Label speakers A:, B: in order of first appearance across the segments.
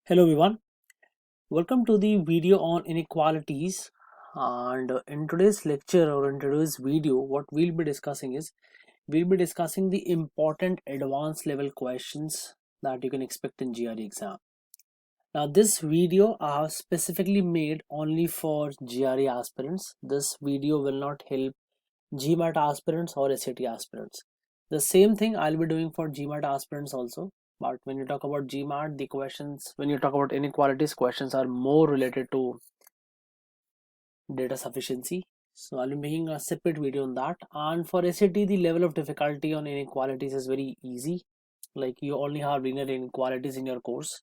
A: Hello everyone, welcome to the video on inequalities. And in today's lecture or in today's video, what we'll be discussing is we'll be discussing the important advanced level questions that you can expect in GRE exam. Now, this video I have specifically made only for GRE aspirants. This video will not help GMAT aspirants or SAT aspirants. The same thing I'll be doing for GMAT aspirants also. But when you talk about GMAT, the questions, when you talk about inequalities, questions are more related to data sufficiency. So I'll be making a separate video on that. And for SAT, the level of difficulty on inequalities is very easy. Like you only have linear inequalities in your course.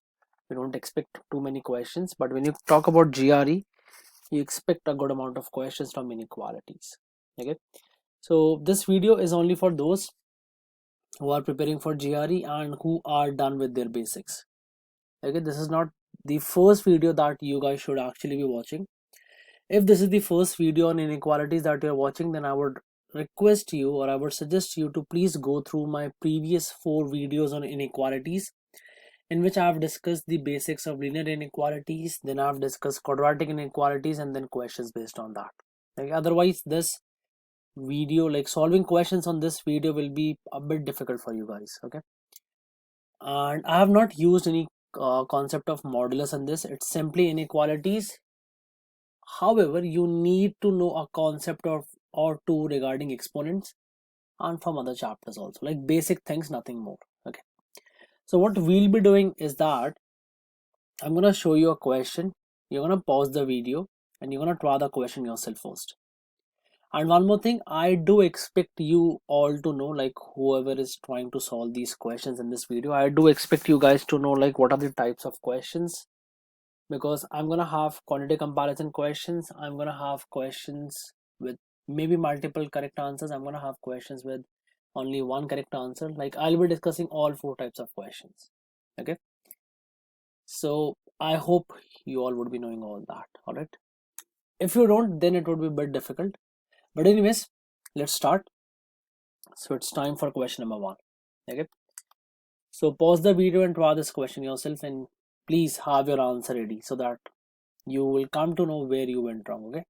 A: You don't expect too many questions. But when you talk about GRE, you expect a good amount of questions from inequalities. Okay. So this video is only for those who are preparing for GRE and who are done with their basics. Okay, this is not the first video that you guys should actually be watching. If this is the first video on inequalities that you're watching, then I would request you or I would suggest you to please go through my previous 4 videos on inequalities, in which I have discussed the basics of linear inequalities, then I have discussed quadratic inequalities, and then questions based on that. Okay, otherwise this video, like solving questions on this video, will be a bit difficult for you guys. Okay, and I have not used any concept of modulus in this. It's simply inequalities. However, you need to know a concept of or two regarding exponents and from other chapters also, like basic things, nothing more. Okay, so what we'll be doing is that I'm gonna show you a question. You're gonna pause the video and you're gonna try the question yourself first. And one more thing, I do expect you all to know, like whoever is trying to solve these questions in this video, I do expect you guys to know like what are the types of questions, because I'm gonna have quantity comparison questions, I'm gonna have questions with maybe multiple correct answers, I'm gonna have questions with only one correct answer. Like I'll be discussing all 4 types of questions. Okay, so I hope you all would be knowing all that. All right, if you don't, then it would be a bit difficult. But anyways, let's start. So it's time for question number 1. Okay, so pause the video and try this question yourself, and please have your answer ready so that you will come to know where you went wrong. Okay,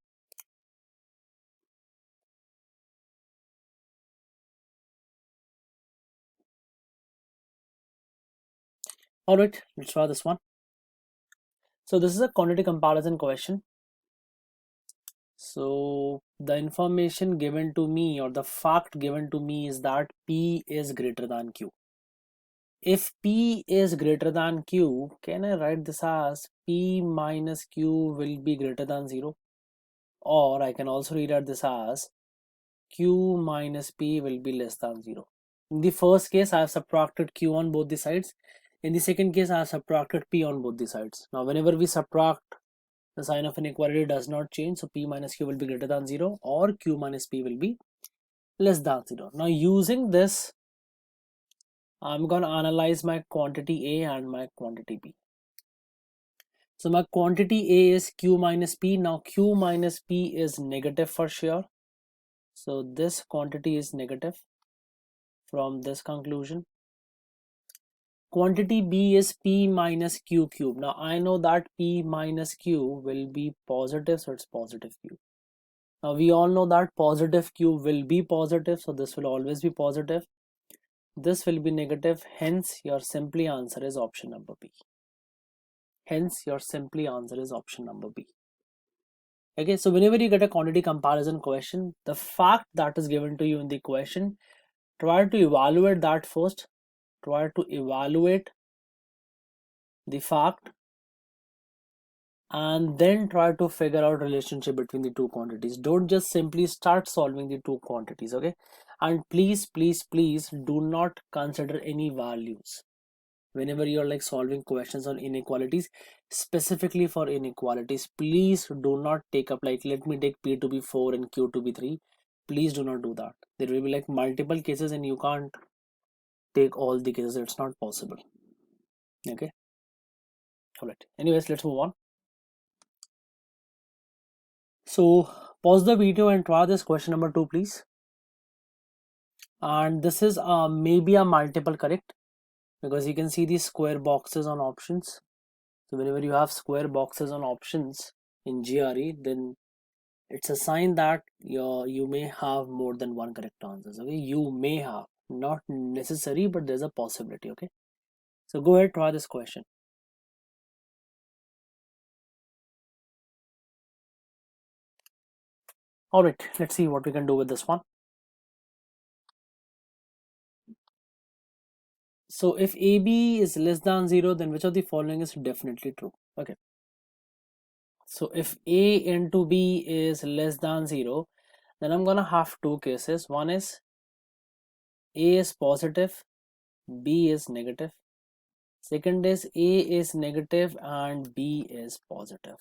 A: all right, let's try this one. So this is a quantity comparison question. So the information given to me, or the fact given to me, is that P is greater than Q. If P is greater than Q, can I write this as P minus Q will be greater than 0? Or I can also rewrite this as Q minus P will be less than 0. In the first case, I have subtracted Q on both the sides. In the second case, I have subtracted P on both the sides. Now, whenever we subtract, the sign of inequality does not change. So P minus Q will be greater than 0, or Q minus P will be less than 0. Now, using this, I'm going to analyze my quantity A and my quantity B. So my quantity A is Q minus P. Now Q minus P is negative for sure. So this quantity is negative from this conclusion. Quantity B is P minus Q cube. Now I know that P minus Q will be positive, so it's positive Q. Now we all know that positive Q will be positive, so this will always be positive. This will be negative, hence your simply answer is option number B. Hence your simply answer is option number B. Okay, so whenever you get a quantity comparison question, the fact that is given to you in the question, try to evaluate that first. Try to evaluate the fact and then try to figure out relationship between the two quantities. Don't just simply start solving the two quantities. Okay, and please do not consider any values whenever you're like solving questions on inequalities. Specifically for inequalities, please do not take up like, let me take P to be 4 and Q to be 3. Please do not do that. There will be like multiple cases and you can't take all the cases. It's not possible. Okay, all right, anyways, let's move on. So pause the video and try this question number 2, please. And this is maybe a multiple correct, because you can see these square boxes on options. So whenever you have square boxes on options in GRE, then it's a sign that you may have more than one correct answers. Okay, you may have, not necessary, but there's a possibility. Okay, so go ahead, try this question. All right, let's see what we can do with this one. So if AB is less than 0, then which of the following is definitely true? Okay, so if A into B is less than 0, then I'm gonna have two cases. One is A is positive, B is negative. Second is A is negative and B is positive.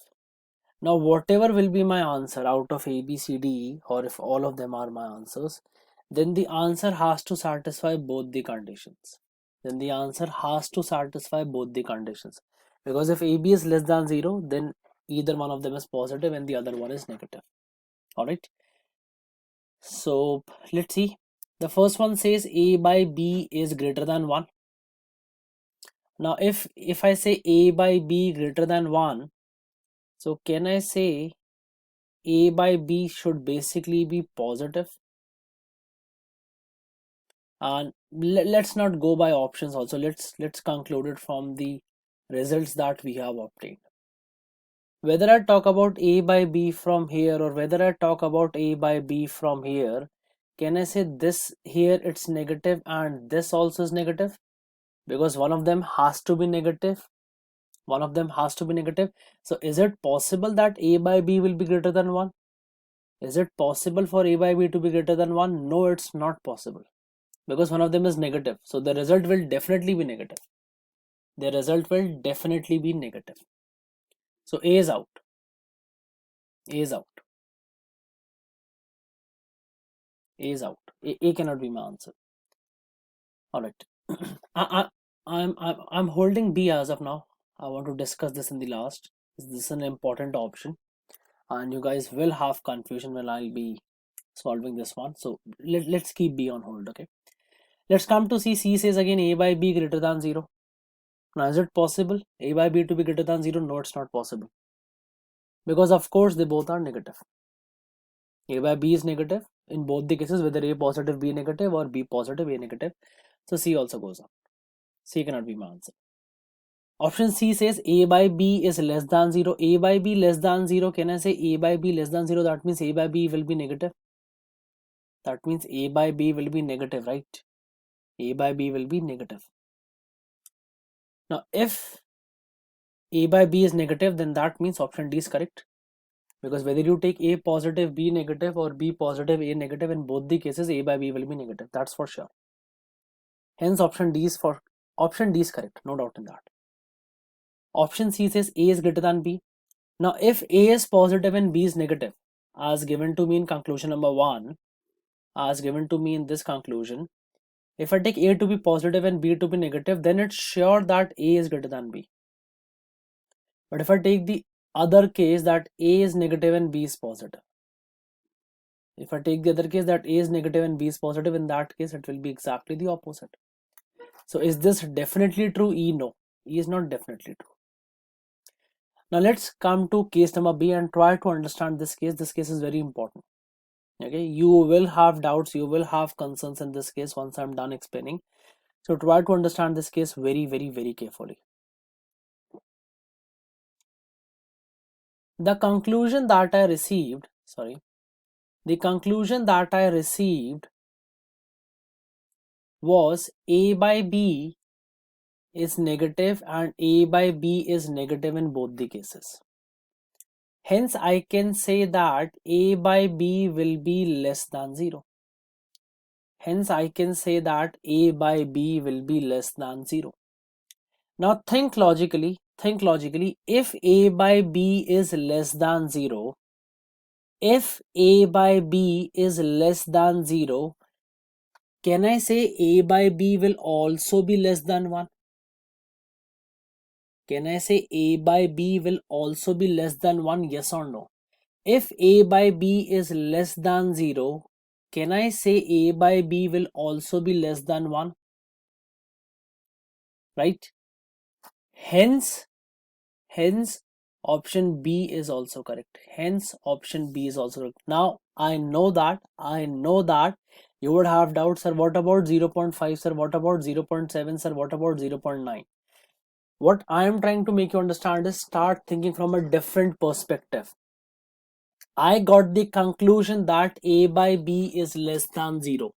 A: Now whatever will be my answer out of A, B, C, D, E, or if all of them are my answers, then the answer has to satisfy both the conditions. Then the answer has to satisfy both the conditions. Because if AB is less than 0, then either one of them is positive and the other one is negative. Alright. So let's see. The first one says A by B is greater than 1. Now if I say A by B greater than 1, so can I say A by B should basically be positive? And let's not go by options also. Let's conclude it from the results that we have obtained. Whether I talk about A by B from here or whether I talk about A by B from here, can I say this here it's negative and this also is negative? Because one of them has to be negative. One of them has to be negative. So is it possible that A by B will be greater than 1? Is it possible for A by B to be greater than 1? No, it's not possible. Because one of them is negative. So the result will definitely be negative. The result will definitely be negative. So A is out. A is out. A is out. A cannot be my answer. Alright. I'm holding B as of now. I want to discuss this in the last. This is an important option. And you guys will have confusion when I'll be solving this one. So let's keep B on hold, okay? Let's come to C. C says again A by B greater than 0. Now is it possible A by B to be greater than 0? No, it's not possible. Because of course they both are negative. A by B is negative in both the cases, whether A positive B negative or B positive A negative. So C also goes up. C cannot be my answer. Option C says A by B is less than 0. A by B less than 0. Can I say A by B less than 0? That means A by B will be negative. That means A by B will be negative, right? A by B will be negative. Now if A by B is negative, then that means option D is correct. Because whether you take A positive, B negative or B positive, A negative, in both the cases A by B will be negative. That's for sure. Hence option D is correct. No doubt in that. Option C says A is greater than B. Now if A is positive and B is negative, as given to me in conclusion number 1, as given to me in this conclusion, if I take A to be positive and B to be negative, then it's sure that A is greater than B. But if I take the other case that A is negative and B is positive, if I take the other case that A is negative and B is positive, in that case it will be exactly the opposite. So is this definitely true? E, no. E is not definitely true. Now let's come to case number B and try to understand this case. This case is very important. Okay, you will have doubts, you will have concerns in this case once I'm done explaining. So try to understand this case very, very, very carefully. The conclusion that I received, was A by B is negative and A by B is negative in both the cases. Hence, I can say that A by B will be less than 0. Hence, I can say that A by B will be less than 0. Now think logically, if A by B is less than 0, if A by B is less than 0, can I say A by B will also be less than 1? Can I say A by B will also be less than 1? Yes or no? If A by B is less than 0, can I say A by B will also be less than 1? Right? Hence, Hence option B is also correct. Hence option B is also correct. Now I know that you would have doubts, sir. What about 0.5, sir? What about 0.7, sir? What about 0.9? What I am trying to make you understand is start thinking from a different perspective. I got the conclusion that A by B is less than 0.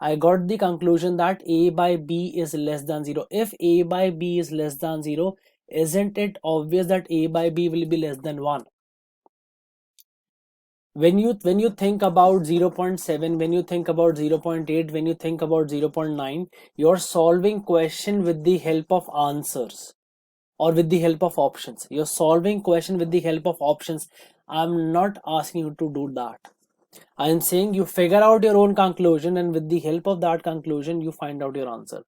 A: I got the conclusion that A by B is less than 0. If A by B is less than 0, isn't it obvious that A by B will be less than 1? When you think about 0.7, when you think about 0.8, when you think about 0.9, you're solving question with the help of answers or with the help of options. You're solving question with the help of options. I'm not asking you to do that. I am saying you figure out your own conclusion, and with the help of that conclusion you find out your answer.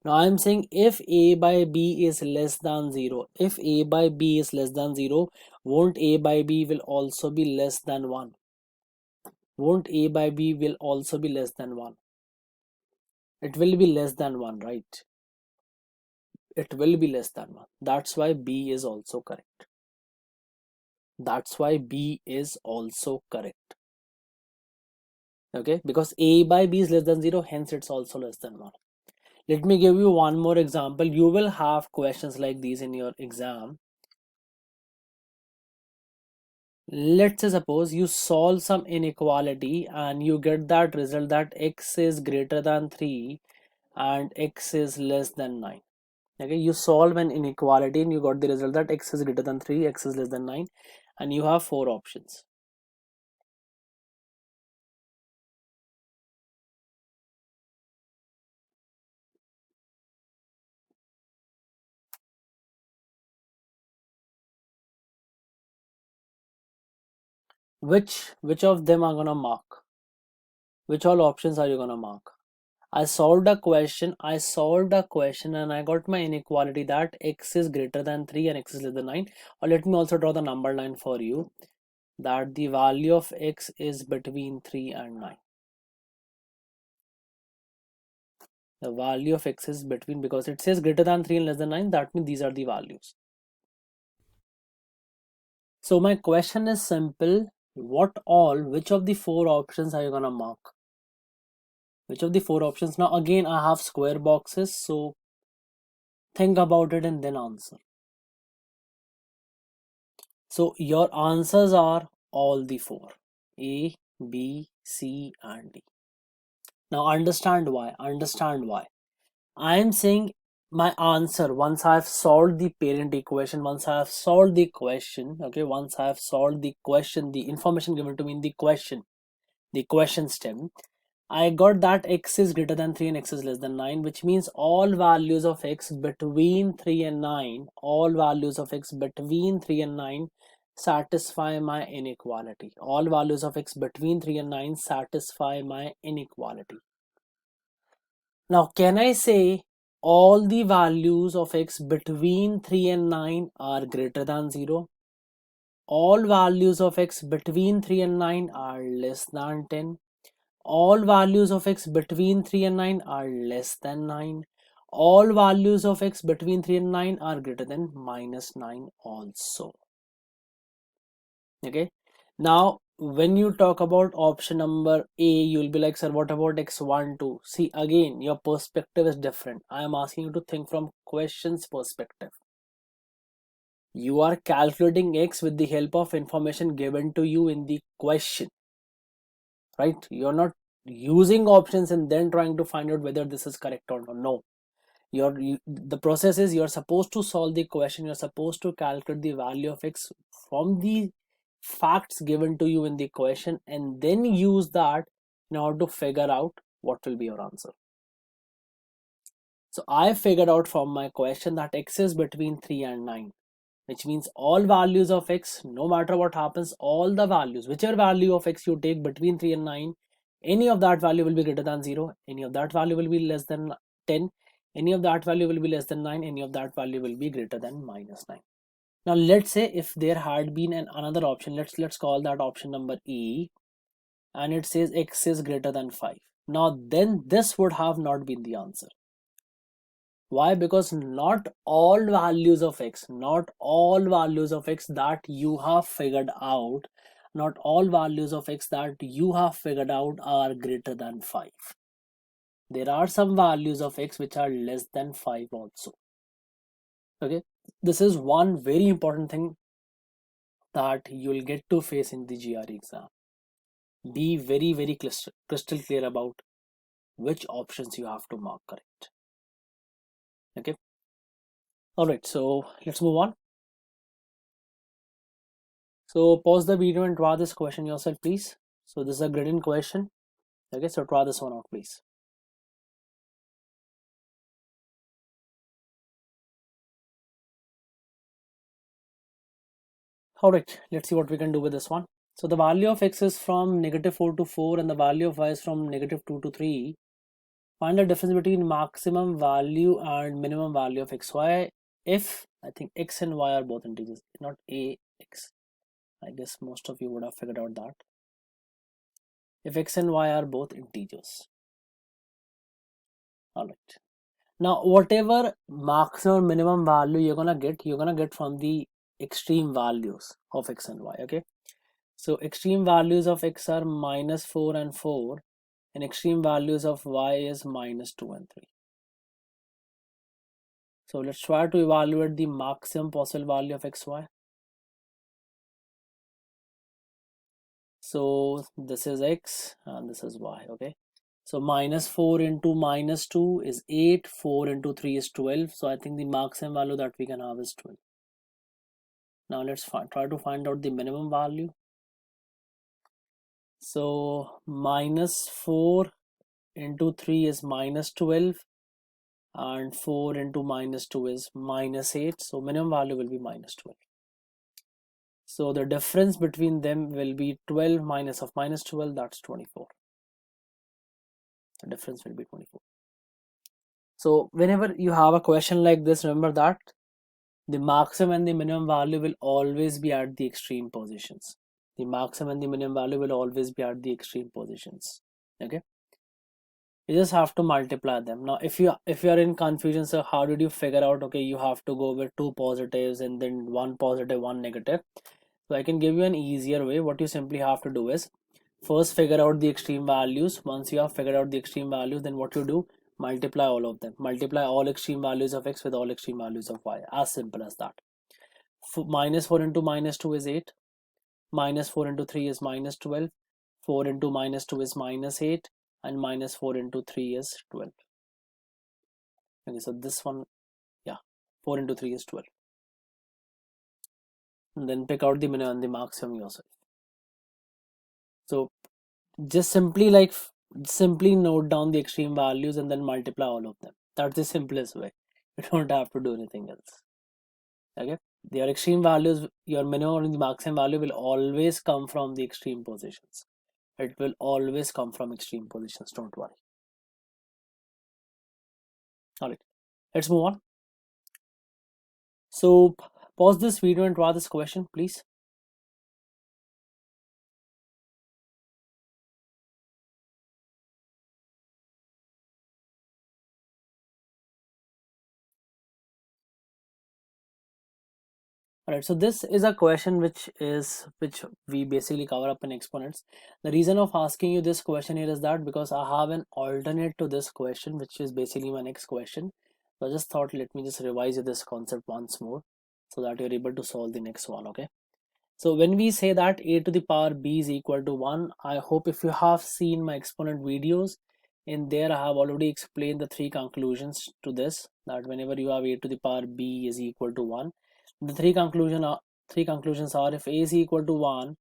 A: Now I am saying if A by B is less than 0, if A by B is less than 0, won't A by B will also be less than 1? Won't A by B will also be less than 1? It will be less than 1, right? It will be less than 1. That's why B is also correct. That's why B is also correct. Okay, because A by B is less than 0, hence it's also less than 1. Let me give you one more example. You will have questions like these in your exam. Let's say suppose you solve some inequality and you get that result that x is greater than 3 and x is less than 9. Okay, you solve an inequality and you got the result that x is greater than 3, x is less than 9, and you have 4 options. Which of them are gonna mark? Which all options are you gonna mark? I solved a question and I got my inequality that x is greater than 3 and x is less than 9. Or let me also draw the number line for you, that the value of x is between 3 and 9. The value of x is between, because it says greater than 3 and less than 9, that means these are the values. So my question is simple. Which of the 4 options are you gonna mark? Which of the 4 options? Now again I have square boxes, so think about it and then answer. So your answers are all the 4: A, B, C and D. Now understand why. I am saying my answer, once I have solved the parent equation, once I have solved the question, okay, once I have solved the question, the information given to me in the question stem, I got that x is greater than 3 and x is less than 9, which means all values of x between 3 and 9, all values of x between 3 and 9 satisfy my inequality. All values of x between 3 and 9 satisfy my inequality. Now can I say all the values of x between 3 and 9 are greater than 0? All values of x between 3 and 9 are less than 10? All values of x between 3 and 9 are less than 9. All values of x between 3 and 9 are greater than minus 9 also. Okay, now when you talk about option number A, you'll be like, sir, what about x1, 2? See, again, your perspective is different. I am asking you to think from question's perspective. You are calculating x with the help of information given to you in the question, right? You're not using options and then trying to find out whether this is correct or not. No, the process is you're supposed to solve the question, you're supposed to calculate the value of x from the facts given to you in the question and then use that in order to figure out what will be your answer. So I figured out from my question that x is between 3 and 9, which means all values of x, no matter what happens, all the values, whichever value of x you take between 3 and 9, any of that value will be greater than 0, any of that value will be less than 10, any of that value will be less than 9, any of that value will be greater than minus 9. Now let's say if there had been another option, let's call that option number E, and it says x is greater than 5. Now then this would have not been the answer. Why? Because not all values of x, not all values of x that you have figured out, not all values of x that you have figured out are greater than 5. There are some values of x which are less than 5 also. Okay, this is one very important thing that you'll get to face in the GRE exam. Be very crystal clear about which options you have to mark correct. Okay, all right, so let's move on. So pause the video and draw this question yourself, please. So this is a gradient question. Okay, so draw this one out, please. All right, let's see what we can do with this one. So the value of x is from -4 to 4 and the value of y is from -2 to 3. Find the difference between maximum value and minimum value of xy if, I think, x and y are both integers, not a x. I guess most of you would have figured out that. If x and y are both integers. All right. Now, whatever maximum minimum value you're gonna get from the extreme values of x and y. Okay. So extreme values of x are -4 and 4, and extreme values of y is -2 and 3. So let's try to evaluate the maximum possible value of xy. So this is x and this is y. Okay. So -4 into -2 is 8, 4 into 3 is 12. So I think the maximum value that we can have is 12. Now let's try to find out the minimum value. So -4 into 3 is -12 and 4 into -2 is -8. So minimum value will be -12. So the difference between them will be 12 minus of -12, that's 24. The difference will be 24. So whenever you have a question like this, remember that the maximum and the minimum value will always be at the extreme positions. The maximum and the minimum value will always be at the extreme positions. Okay, you just have to multiply them. Now if you are in confusion, so how did you figure out, okay, you have to go with two positives and then one positive, one negative? So I can give you an easier way. What you simply have to do is first figure out the extreme values. Once you have figured out the extreme values, then what you do, multiply all of them. Multiply all extreme values of x with all extreme values of y. As simple as that. -4 into -2 is 8. -4 into 3 is -12. 4 into -2 is -8. And -4 into 3 is 12. Okay, so this one, yeah, 4 into 3 is 12. And then pick out the minimum and the maximum yourself. So just simply note down the extreme values and then multiply all of them. That's the simplest way. You don't have to do anything else. Okay, your extreme values, your minimum and the maximum value will always come from the extreme positions. It will always come from extreme positions, don't worry. All right, let's move on. So pause this video and draw this question, please. Alright, so this is a question which we basically cover up in exponents. The reason of asking you this question here is that because I have an alternate to this question, which is basically my next question. So I just thought, let me just revise this concept once more so that you're able to solve the next one. Okay. So when we say that a to the power b is equal to 1, I hope if you have seen my exponent videos, in there I have already explained the three conclusions to this, that whenever you have a to the power b is equal to 1, the three conclusions are, if a is equal to 1,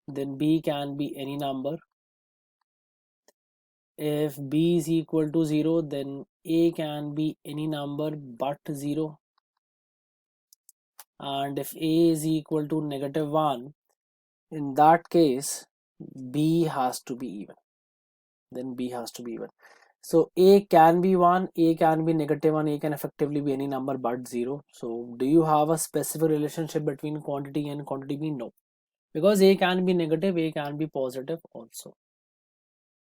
A: then b can be any number. If b is equal to 0, then a can be any number but 0. And if a is equal to -1, in that case b has to be even. Then b has to be even. So a can be 1, a can be -1, a can effectively be any number but 0. So do you have a specific relationship between quantity and quantity b? No, because a can be negative, a can be positive also.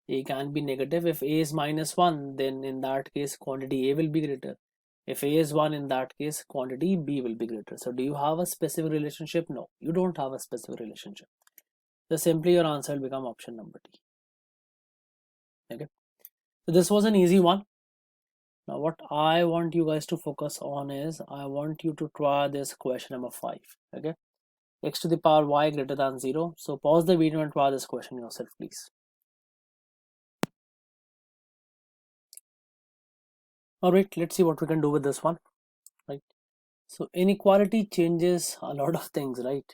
A: A can be negative. If a is -1, then in that case quantity a will be greater. If A is 1, in that case, quantity B will be greater. So do you have a specific relationship? No, you don't have a specific relationship. So simply your answer will become option number D. Okay. So this was an easy one. Now what I want you guys to focus on is, I want you to try this question number 5. Okay. X to the power y greater than 0. So pause the video and try this question yourself, please. Alright, let's see what we can do with this one. Right. So inequality changes a lot of things, right?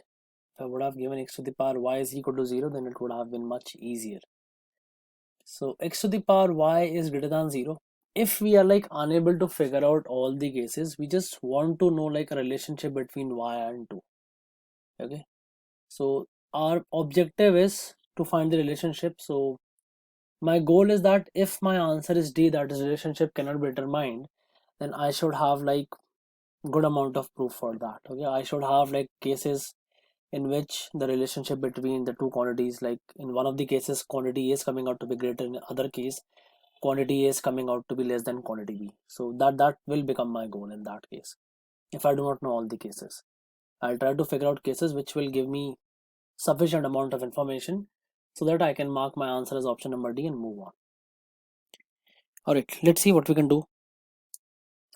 A: If I would have given x to the power y is equal to 0, then it would have been much easier. So x to the power y is greater than 0. If we are like unable to figure out all the cases, we just want to know like a relationship between y and 2. Okay. So our objective is to find the relationship. So my goal is that if my answer is D, that is relationship cannot be determined, then I should have like good amount of proof for that. Okay. I should have like cases in which the relationship between the two quantities, like in one of the cases quantity A is coming out to be greater, in the other case quantity A is coming out to be less than quantity B. So that will become my goal in that case. If I do not know all the cases, I'll try to figure out cases which will give me sufficient amount of information so that I can mark my answer as option number D and move on. Alright, let's see what we can do.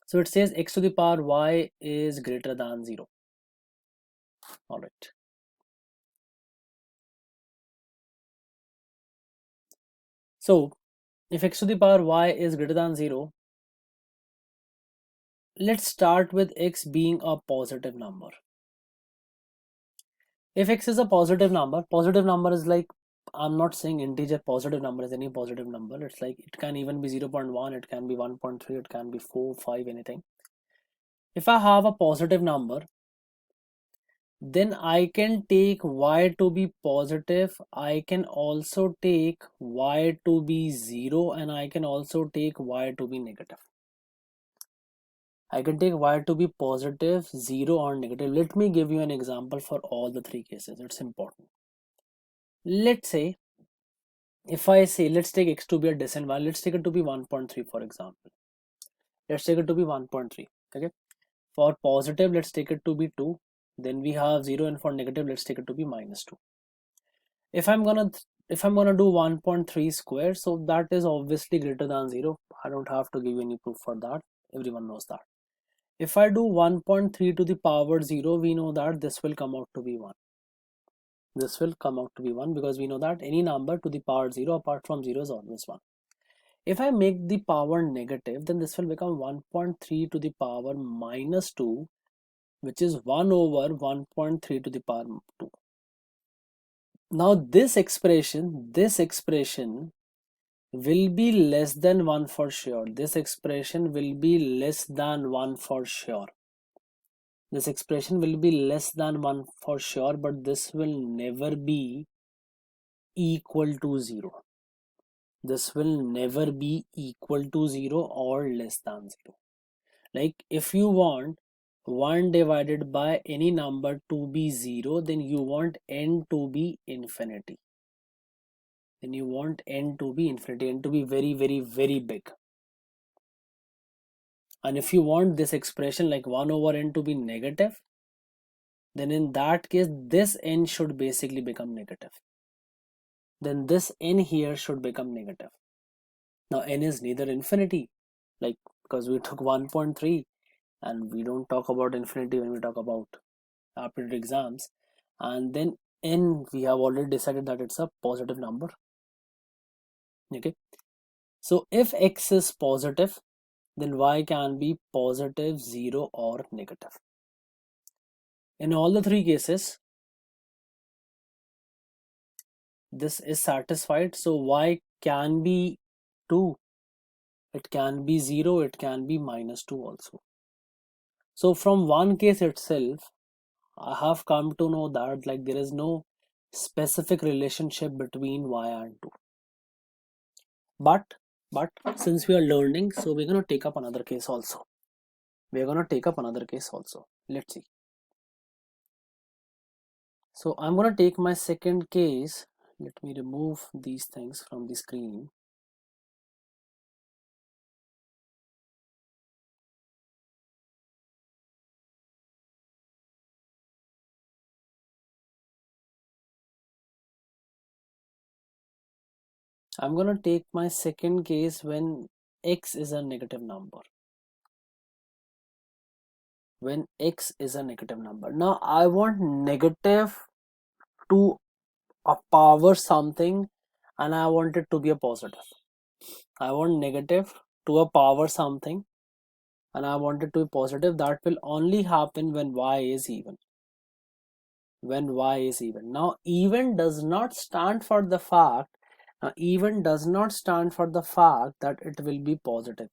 A: So it says x to the power y is greater than 0. Alright. So if x to the power y is greater than 0, let's start with x being a positive number. If x is a positive number is like, I'm not saying integer positive number is any positive number. It's like it can even be 0.1, it can be 1.3, it can be 4, 5, anything. If I have a positive number, then I can take y to be positive, I can also take y to be 0, and I can also take y to be negative. I can take y to be positive, 0 or negative. Let me give you an example for all the three cases. It's important. Let's say, if I say, let's take x to be a decent value, let's take it to be 1.3 for example. Let's take it to be 1.3. Okay. For positive, let's take it to be 2. Then we have 0, and for negative, let's take it to be -2. If I'm gonna do 1.3 square, so that is obviously greater than 0. I don't have to give you any proof for that. Everyone knows that. If I do 1.3 to the power 0, we know that this will come out to be 1. This will come out to be 1 because we know that any number to the power 0 apart from 0 is always 1. If I make the power negative, then this will become 1.3 to the power -2, which is 1 over 1.3 to the power 2. Now this expression will be less than 1 for sure. This expression will be less than 1 for sure. This expression will be less than 1 for sure, but this will never be equal to 0. This will never be equal to 0 or less than 0. Like if you want 1 divided by any number to be 0, then you want n to be infinity. Then you want n to be infinity, n to be very, very, very big. And if you want this expression like 1 over n to be negative, then in that case this n should basically become negative. Then this n here should become negative. Now n is neither infinity, like because we took 1.3, and we don't talk about infinity when we talk about aptitude exams. And then n, we have already decided that it's a positive number. Okay, so if x is positive, then y can be positive, 0 or negative. In all the three cases, this is satisfied. So y can be 2, it can be 0, it can be -2 also. So from one case itself, I have come to know that like there is no specific relationship between y and 2. But since we are learning, so we're gonna take up another case also. Let's see. So I'm gonna take my second case. Let me remove these things from the screen. I'm gonna take my second case when x is a negative number. When x is a negative number. Now I want negative to a power something and I want it to be a positive. I want negative to a power something and I want it to be positive. That will only happen when y is even. When y is even. Now even does not stand for the fact that it will be positive.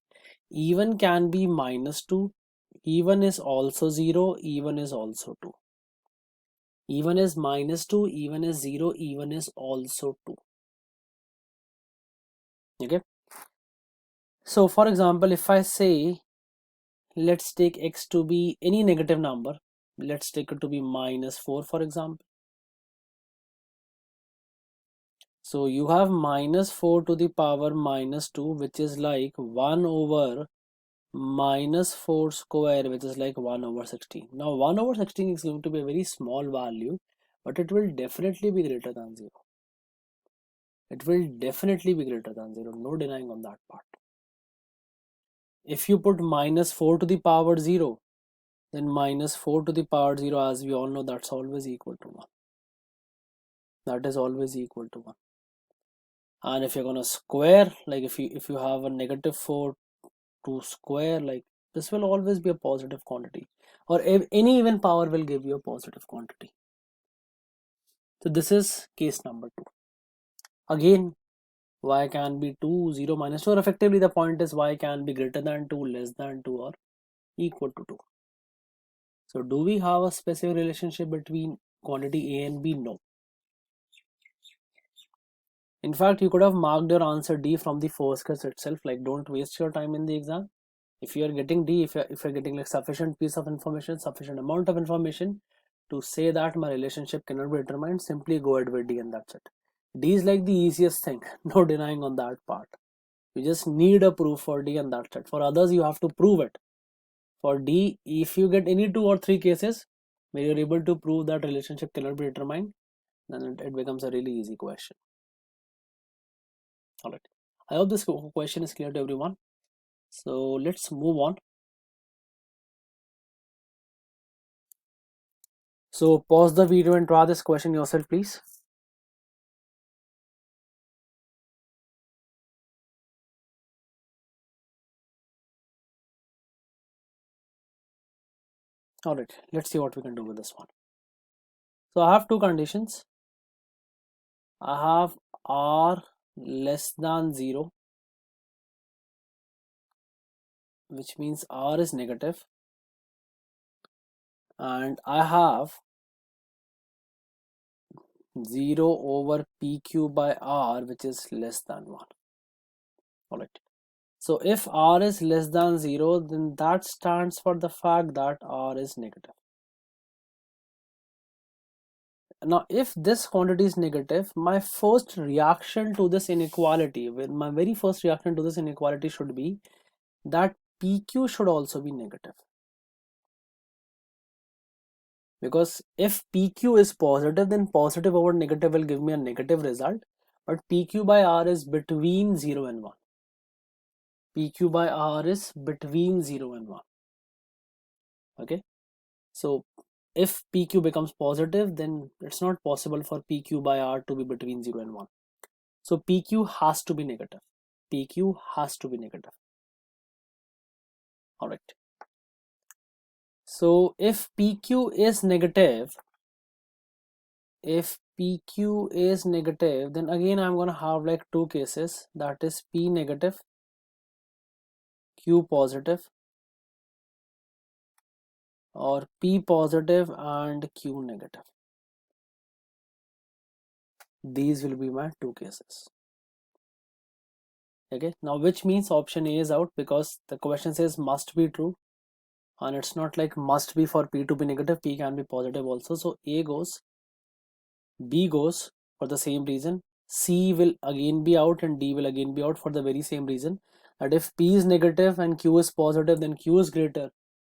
A: Even can be -2, even is also 0, even is also 2. Even is -2, even is 0, even is also 2. Okay. So for example, if I say, let's take x to be any negative number, let's take it to be -4 for example. So you have -4 to the power -2, which is like 1 over -4 square, which is like 1 over 16. Now 1 over 16 is going to be a very small value, but it will definitely be greater than 0. It will definitely be greater than 0, no denying on that part. If you put -4 to the power 0, then -4 to the power 0, as we all know, that's always equal to 1. That is always equal to 1. And if you're gonna square, like if you have a -4 to square, like this will always be a positive quantity, or any even power will give you a positive quantity. So this is case number 2. Again, y can be 2, 0, -2, or effectively the point is y can be greater than 2, less than 2, or equal to 2. So do we have a specific relationship between quantity A and B? No. In fact, you could have marked your answer D from the first case itself, like don't waste your time in the exam. If you are getting D, if you're getting like sufficient piece of information, sufficient amount of information to say that my relationship cannot be determined, simply go ahead with D and that's it. D is like the easiest thing, no denying on that part. You just need a proof for D and that's it. For others, you have to prove it. For D, if you get any 2 or 3 cases where you're able to prove that relationship cannot be determined, then it becomes a really easy question. Alright, I hope this question is clear to everyone. So let's move on. So pause the video and try this question yourself, please. Alright, let's see what we can do with this one. So I have two conditions. I have r less than 0, which means r is negative, and I have 0 over pq by r, which is less than 1. Alright, so if r is less than 0, then that stands for the fact that r is negative. Now if this quantity is negative, my first reaction to this inequality, my very first reaction to this inequality should be that pq should also be negative. Because if pq is positive, then positive over negative will give me a negative result, but pq by r is between 0 and 1. Pq by r is between 0 and 1. Okay, so if pq becomes positive, then it's not possible for pq by r to be between 0 and 1. So pq has to be negative. Pq has to be negative. All right, so if pq is negative, then again I'm gonna have like two cases, that is p negative, q positive, or p positive and q negative. These will be my two cases. Okay, now which means option A is out, because the question says must be true, and it's not like must be for p to be negative, p can be positive also. So A goes, B goes for the same reason, C will again be out, and D will again be out for the very same reason, that if P is negative and Q is positive, then Q is greater,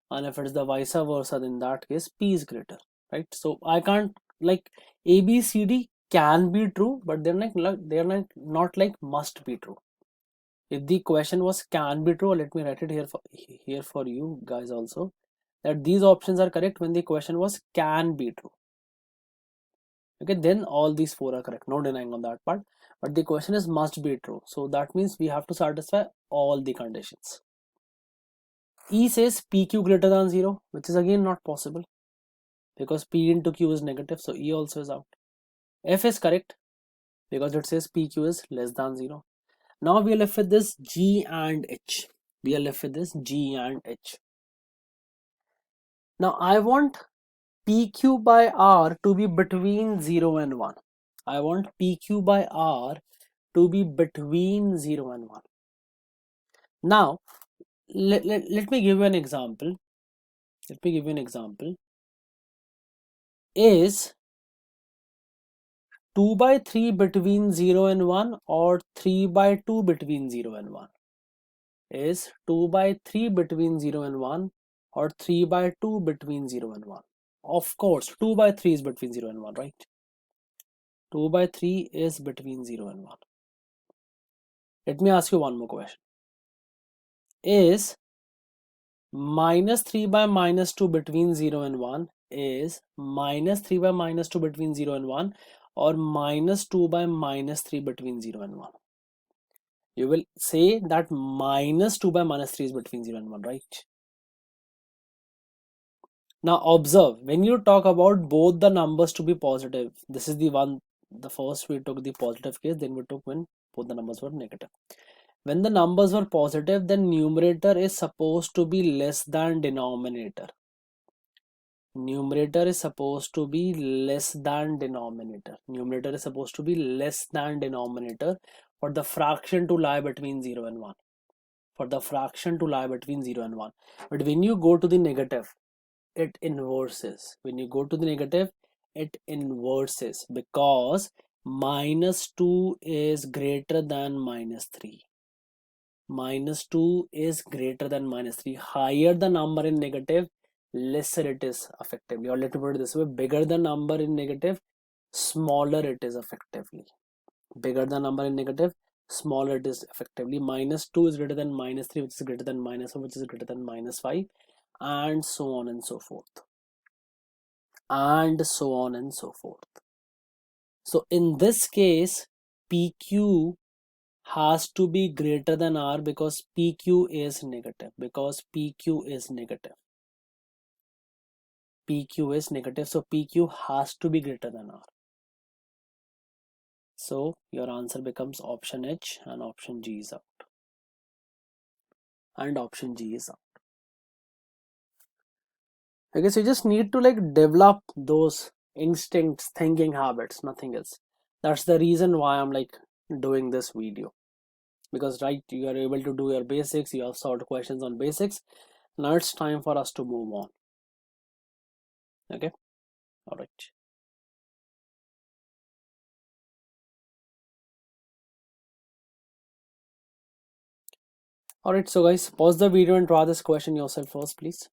A: and if it's the vice versa, then in that case P is greater, right? So I can't, like A, B, C, D, can be true, but they're not like must be true. If the question was can be true, let me write it here for you guys also, that these options are correct when the question was can be true. Okay, then all these four are correct, no denying on that part. But the question is must be true, so that means we have to satisfy all the conditions. E says PQ greater than 0, which is again not possible because P into Q is negative, so E also is out. F is correct because it says PQ is less than 0. Now we are left with this G and H. We are left with this G and H. Now I want PQ by R to be between 0 and 1. I want PQ by R to be between 0 and 1. Now, let me give you an example. Let me give you an example. Is 2 by 3 between 0 and 1 or 3 by 2 between 0 and 1? Is 2 by 3 between 0 and 1 or 3 by 2 between 0 and 1? Of course, 2 by 3 is between 0 and 1, right? 2 by 3 is between 0 and 1. Let me ask you one more question. Is minus 3 by minus 2 between 0 and 1 is minus 3 by minus 2 between 0 and 1 or minus 2 by minus 3 between 0 and 1? You will say that minus 2 by minus 3 is between 0 and 1, right? Now observe, when you talk about both the numbers to be positive, this is the one, the first we took the positive case, then we took when both the numbers were negative. When the numbers were positive, then numerator is supposed to be less than denominator. Numerator is supposed to be less than denominator. Numerator is supposed to be less than denominator for the fraction to lie between 0 and 1. For the fraction to lie between 0 and 1. But when you go to the negative, it inverses. When you go to the negative, it inverses because minus 2 is greater than minus 3. Minus 2 is greater than minus 3. Higher the number in negative, lesser it is effectively. Or let me put it this way, bigger the number in negative, smaller it is effectively. Bigger the number in negative, smaller it is effectively. Minus 2 is greater than minus 3, which is greater than minus 1, which is greater than minus 5, and so on and so forth. And so on and so forth. So in this case, PQ has to be greater than R because PQ is negative. Because PQ is negative. PQ is negative, so PQ has to be greater than R. So your answer becomes option H and option G is out. And option G is out. Okay, so you just need to like develop those instincts, thinking habits, nothing else. That's the reason why I'm like doing this video. Because right, you are able to do your basics, you have solved questions on basics. Now it's time for us to move on. Okay, all right. All right, so guys, pause the video and draw this question yourself first, please.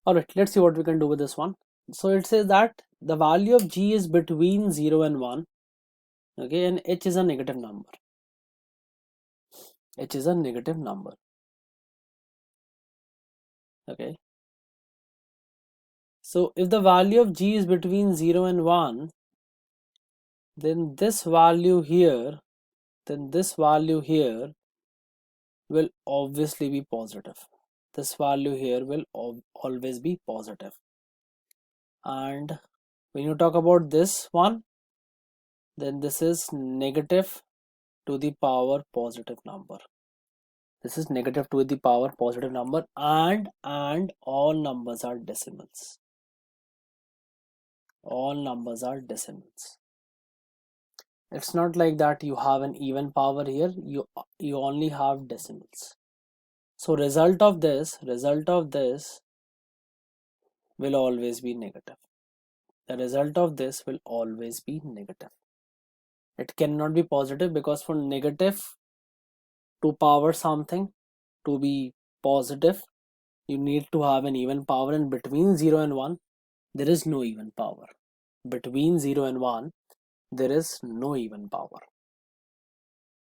A: All right, let's see what we can do with this one. So it says that the value of G is between 0 and 1. Okay, and H is a negative number. H is a negative number. Okay. So if the value of G is between 0 and 1, then this value here will obviously be positive. This value here will always be positive. And when you talk about this one, then this is negative to the power positive number. This is negative to the power positive number, and all numbers are decimals. All numbers are decimals. It's not like that you have an even power here, you only have decimals. So result of this will always be negative. The result of this will always be negative. It cannot be positive, because for negative to power something to be positive, you need to have an even power, and between 0 and 1 there is no even power. Between 0 and 1 there is no even power.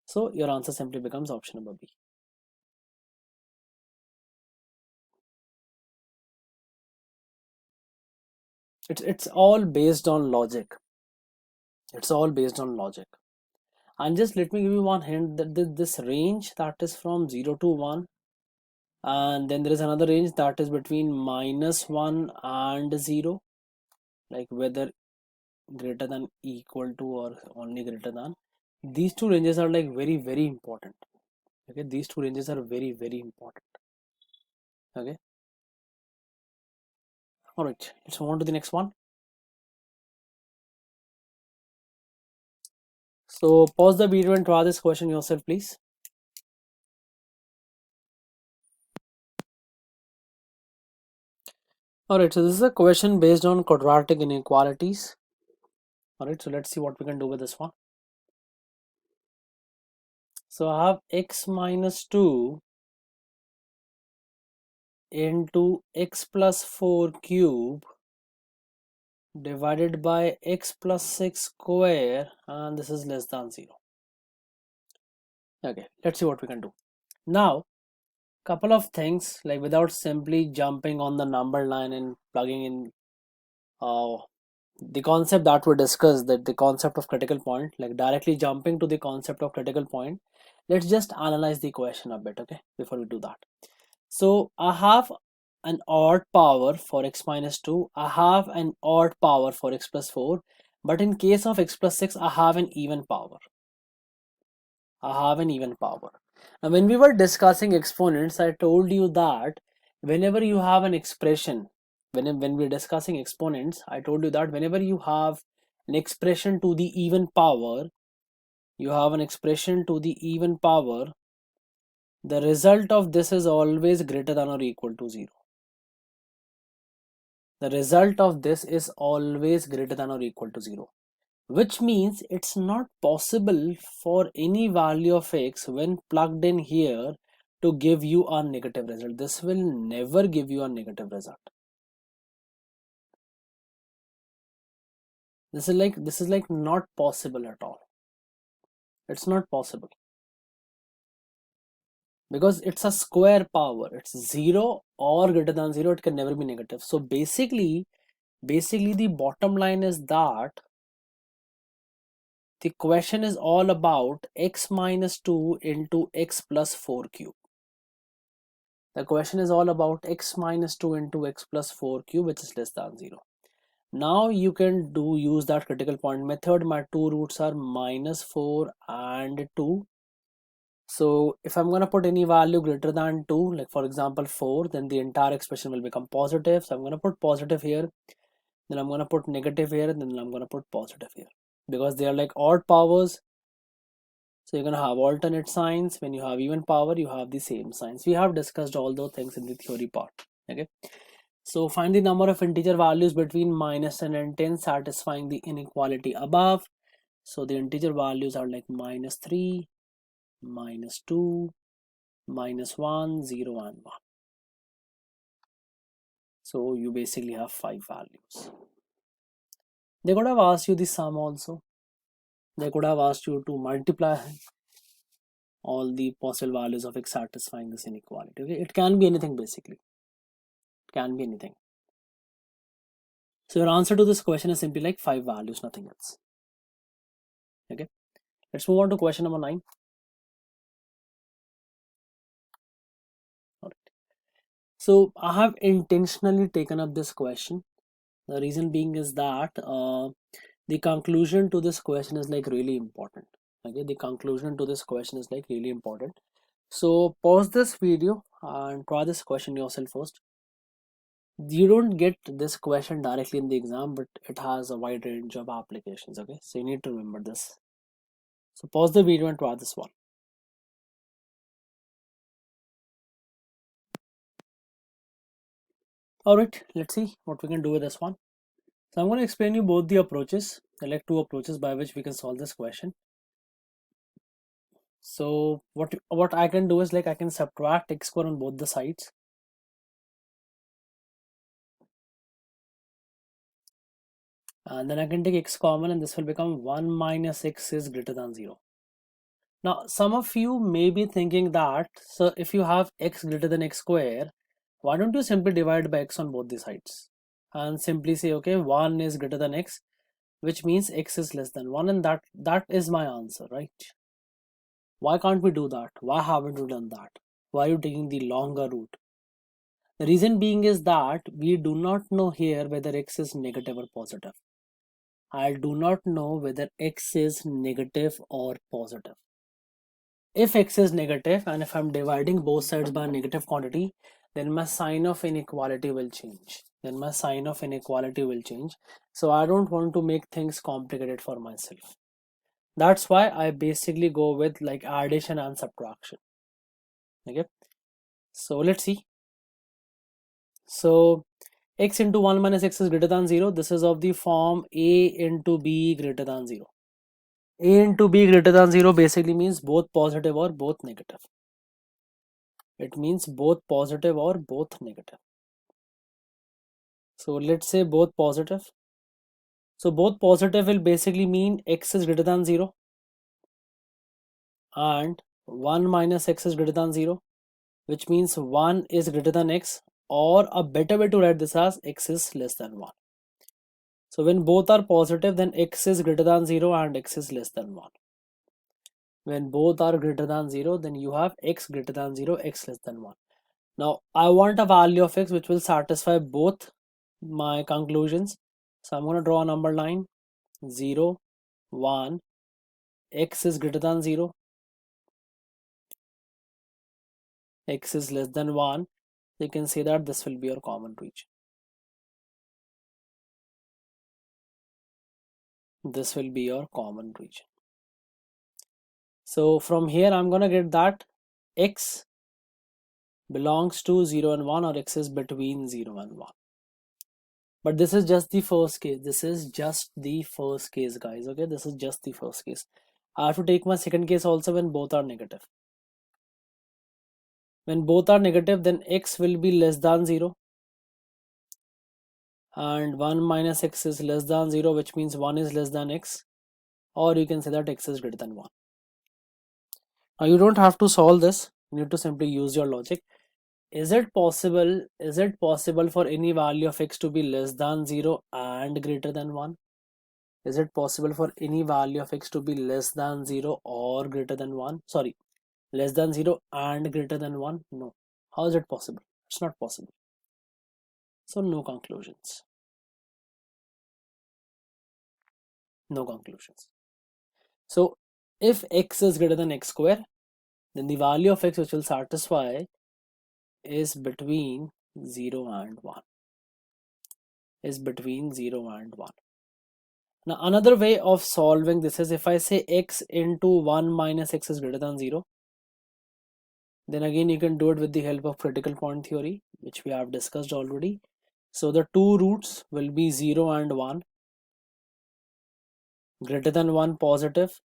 A: So your answer simply becomes option number B. It's all based on logic. It's all based on logic. And just let me give you one hint, that this range that is from 0 to 1, and then there is another range that is between -1 and 0, like whether greater than, equal to, or only greater than. These two ranges are like very important. Okay, these two ranges are very important. Okay, all right, let's move on to the next one. So pause the video and try this question yourself, please. Alright, so this is a question based on quadratic inequalities. Alright, so let's see what we can do with this one. So I have x minus 2 into x plus 4 cube divided by x plus 6 square, and this is less than 0. Okay, let's see what we can do. Now, couple of things, like without simply jumping on the number line and plugging in the concept that we discussed, that the concept of critical point, like directly jumping to the concept of critical point, let's just analyze the question a bit, okay, before we do that. So I have an odd power for x minus 2, I have an odd power for x plus 4, but in case of x plus 6 I have an even power. Now when we were discussing exponents, I told you that whenever you have an expression, when we're discussing exponents, I told you that whenever you have an expression to the even power, the result of this is always greater than or equal to 0. The result of this is always greater than or equal to 0, which means it's not possible for any value of x when plugged in here to give you a negative result. This will never give you a negative result. This is like not possible at all. It's not possible, because it's a square power. It's 0 or greater than 0. It can never be negative. So basically the bottom line is that the question is all about x minus 2 into x plus 4 cube. The question is all about x minus 2 into x plus 4 cube, which is less than 0. Now you can use that critical point method. My two roots are -4 and 2. So if I'm going to put any value greater than 2, like for example 4, then the entire expression will become positive. So I'm going to put positive here, then I'm going to put negative here, and then I'm going to put positive here, because they are like odd powers. So you're going to have alternate signs. When you have even power, you have the same signs. We have discussed all those things in the theory part. Okay. So find the number of integer values between -10 and 10 satisfying the inequality above. So the integer values are like -3, -2, -1, 0 and 1. So you basically have 5 values. They could have asked you the sum also. They could have asked you to multiply all the possible values of x satisfying this inequality. Okay, it can be anything basically. It can be anything. So your answer to this question is simply like 5 values, nothing else. Okay, let's move on to question number 9. All right. So I have intentionally taken up this question. The reason being is that the conclusion to this question is like really important. Okay, the conclusion to this question is like really important. So pause this video and try this question yourself first. You don't get this question directly in the exam, but it has a wide range of applications. Okay, so you need to remember this. So pause the video and try this one. Alright, let's see what we can do with this one. So I'm going to explain you both the approaches, like two approaches by which we can solve this question. So what I can do is, like, I can subtract x square on both the sides, and then I can take x common, and this will become 1 minus x is greater than 0. Now some of you may be thinking that, so if you have x greater than x square, why don't you simply divide by x on both the sides and simply say, okay, 1 is greater than x, which means x is less than 1, and that is my answer, right? Why can't we do that? Why haven't we done that? Why are you taking the longer route? The reason being is that we do not know here whether x is negative or positive. I do not know whether x is negative or positive. If x is negative and if I'm dividing both sides by a negative quantity, then my sign of inequality will change. So I don't want to make things complicated for myself. That's why I basically go with like addition and subtraction. Okay, so let's see. So x into 1 minus x is greater than 0. This is of the form a into b greater than 0. A into b greater than 0 basically means both positive or both negative. It means both positive or both negative. So let's say both positive. So both positive will basically mean x is greater than 0 and 1 minus x is greater than 0, which means 1 is greater than x, or a better way to write this as x is less than 1. So when both are positive, then x is greater than 0 and x is less than 1. When both are greater than 0, then you have x greater than 0, x less than 1. Now I want a value of x which will satisfy both my conclusions. So I'm going to draw a number line, 0, 1, x is greater than 0, x is less than 1. You can say that this will be your common region. This will be your common region. So from here I'm going to get that x belongs to 0 and 1, or x is between 0 and 1. But this is just the first case. Guys. Okay, this is just the first case. I have to take my second case also when both are negative. When both are negative, then x will be less than 0 and 1 minus x is less than 0, which means 1 is less than x, or you can say that x is greater than 1. Now you don't have to solve this, you need to simply use your logic. Is it possible for any value of x to be less than 0 and greater than 1? Is it possible for any value of x to be less than 0 or greater than 1? Sorry, less than 0 and greater than 1? No. How is it possible? It's not possible. So no conclusions. No conclusions. So if x is greater than x square, then the value of x which will satisfy is between 0 and 1. Now another way of solving this is, if I say x into 1 minus x is greater than 0, then again you can do it with the help of critical point theory, which we have discussed already. So the two roots will be 0 and 1. Greater than 1 positive,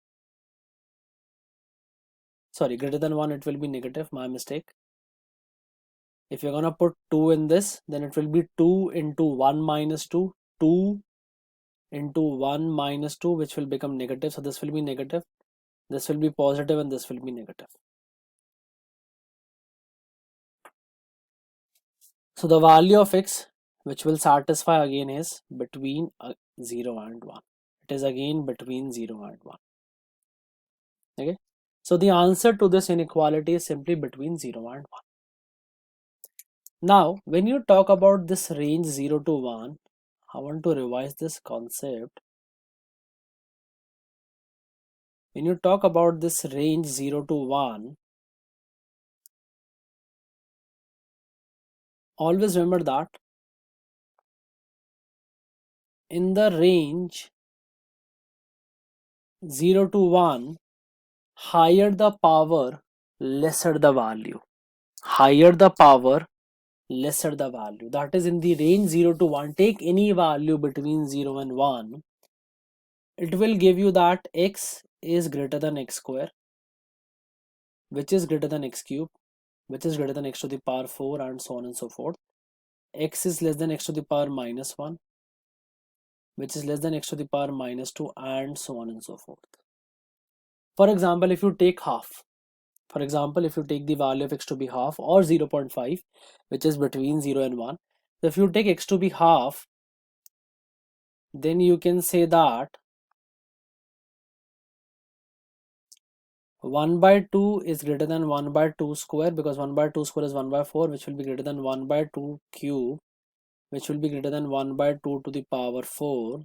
A: sorry, greater than 1 it will be negative, my mistake. If you're gonna put 2 in this, then it will be 2 into 1 minus 2, 2 into 1 minus 2, which will become negative. So this will be negative, this will be positive, and this will be negative. So the value of x which will satisfy again is between 0 and 1. It is again between 0 and 1. Okay, so the answer to this inequality is simply between 0 and 1. Now when you talk about this range 0 to 1, I want to revise this concept. When you talk about this range 0 to 1, always remember that in the range 0 to 1, higher the power, lesser the value. Higher the power, lesser the value, that is in the range 0 to 1, take any value between 0 and 1, it will give you that x is greater than x square, which is greater than x cube, which is greater than x to the power 4, and so on and so forth. X is less than x to the power minus 1, which is less than x to the power minus 2, and so on and so forth. For example, if you take half, for example, if you take the value of x to be half or 0.5, which is between 0 and 1, so if you take x to be half, then you can say that 1 by 2 is greater than 1 by 2 square, because 1 by 2 square is 1 by 4, which will be greater than 1 by 2 cube, which will be greater than 1 by 2 to the power 4,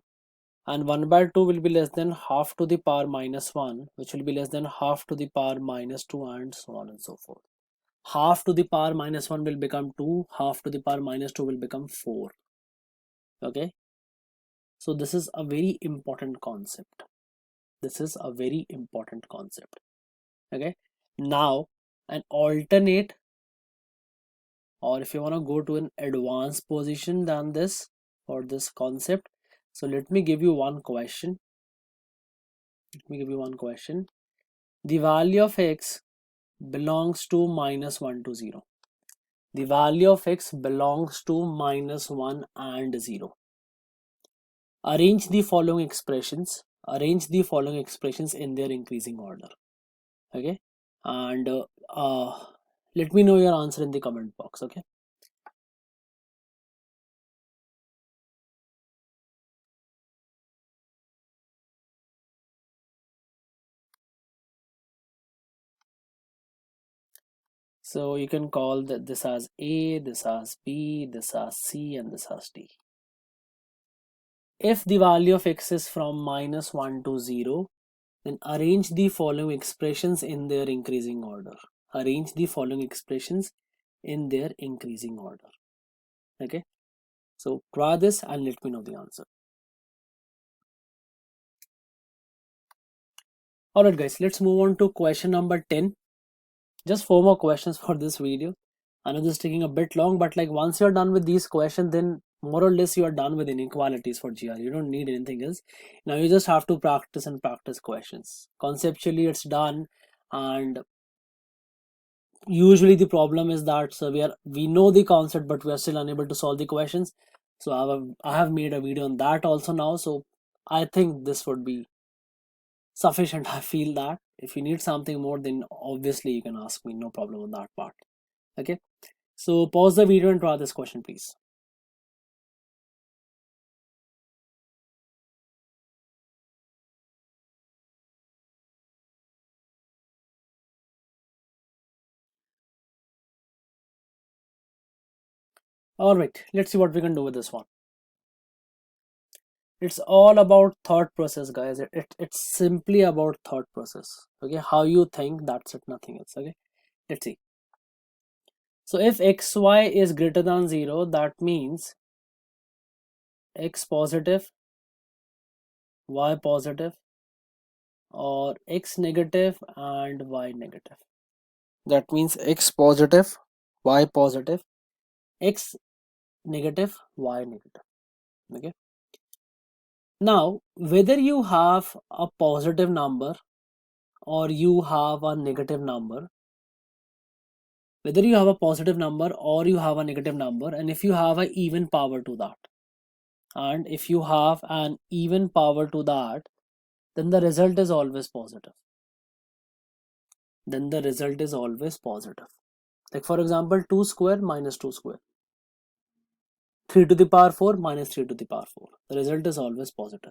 A: and 1 by 2 will be less than half to the power minus 1, which will be less than half to the power minus 2, and so on and so forth. Half to the power minus 1 will become 2, half to the power minus 2 will become 4. Okay, so this is a very important concept. This is a very important concept. Okay, now an alternate, or if you want to go to an advanced position than this for this concept, so let me give you one question. The value of x belongs to minus 1 to 0. The value of x belongs to minus 1 and 0. Arrange the following expressions in their increasing order. Okay, and let me know your answer in the comment box. Okay, so you can call this as A, this as B, this as C, and this as D. If the value of x is from minus 1 to 0, then arrange the following expressions in their increasing order. Arrange the following expressions in their increasing order. Okay, so try this and let me know the answer. Alright guys, let's move on to question number 10. Just 4 more questions for this video. I know this is taking a bit long, but like once you're done with these questions, then more or less you are done with inequalities for GR. You don't need anything else. Now you just have to practice and practice questions. Conceptually it's done, and usually the problem is that we know the concept but we are still unable to solve the questions. So I have made a video on that also now, so I think this would be sufficient. I feel that if you need something more, then obviously you can ask me, no problem on that part. Okay, so pause the video and try this question please. All right, let's see what we can do with this one. It's all about thought process, guys. It's simply about thought process. Okay, how you think, that's it, nothing else. Okay, let's see. So if xy is greater than 0, that means x positive, y positive, or x negative and y negative. That means x positive, y positive, x negative, y negative. Okay, now whether you have a positive number or you have a negative number, and if you have an even power to that, then the result is always positive. Like for example, 2 square minus 2 square, 3 to the power 4 minus 3 to the power 4, the result is always positive.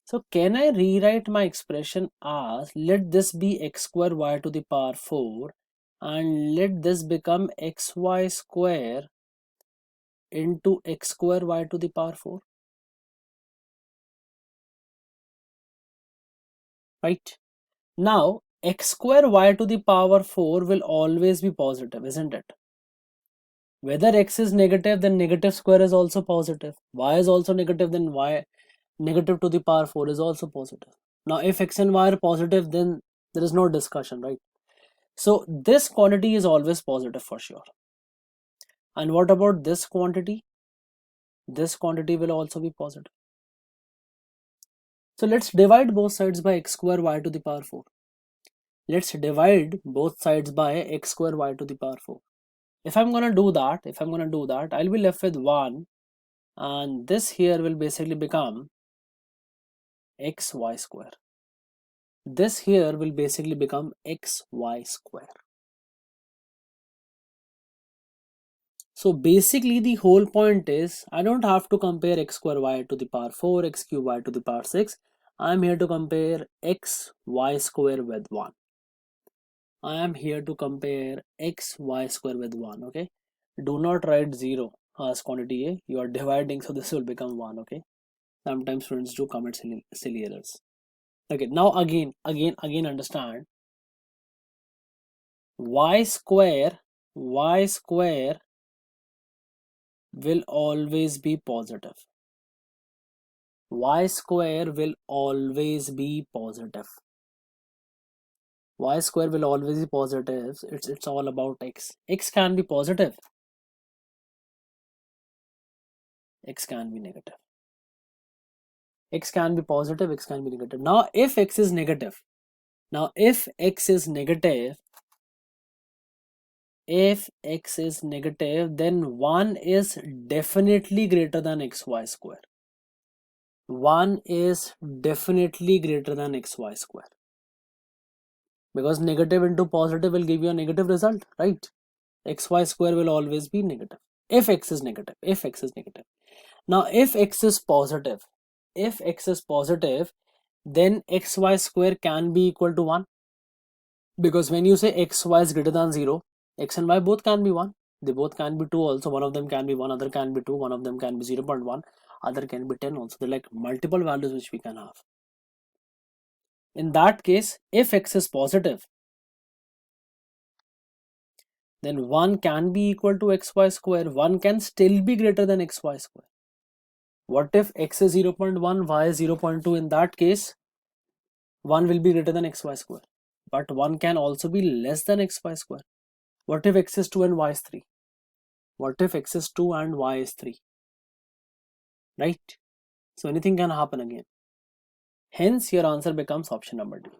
A: So can I rewrite my expression as, let this be x square y to the power 4 and let this become xy square into x square y to the power 4, right? Now x square y to the power 4 will always be positive, isn't it? Whether x is negative, then negative square is also positive. Y is also negative, then y negative to the power 4 is also positive. Now if x and y are positive, then there is no discussion, right? So this quantity is always positive for sure. And what about this quantity? This quantity will also be positive. So let's divide both sides by x square y to the power 4. Let's divide both sides by x square y to the power 4. If I'm gonna do that, I'll be left with 1, and this here will basically become xy square. This here will basically become xy square. So basically the whole point is I don't have to compare x square y to the power 4, x cube y to the power 6. I'm here to compare x y square with 1. I am here to compare x y square with 1. Okay, do not write 0 as quantity A. You are dividing, so this will become 1. Okay, sometimes students do commit silly errors. Okay, now again understand y square will always be positive. Y square will always be positive. Y square will always be positive. It's all about x. X can be positive. X can be negative. X can be positive. X can be negative. Now, if x is negative, then 1 is definitely greater than xy square. 1 is definitely greater than xy square. Because negative into positive will give you a negative result, right? Xy square will always be negative if x is negative. Now if x is positive, then xy square can be equal to 1, because when you say xy is greater than 0, x and y both can be 1. They both can be 2 also. One of them can be 1, other can be 2. One of them can be 0.1, other can be 10 also. They're like multiple values which we can have. In that case, if x is positive, then 1 can be equal to xy square. 1 can still be greater than xy square. What if x is 0.1, y is 0.2? In that case, 1 will be greater than xy square. But 1 can also be less than xy square. What if x is 2 and y is 3? What if x is 2 and y is 3? Right? So anything can happen again. Hence your answer becomes option number D.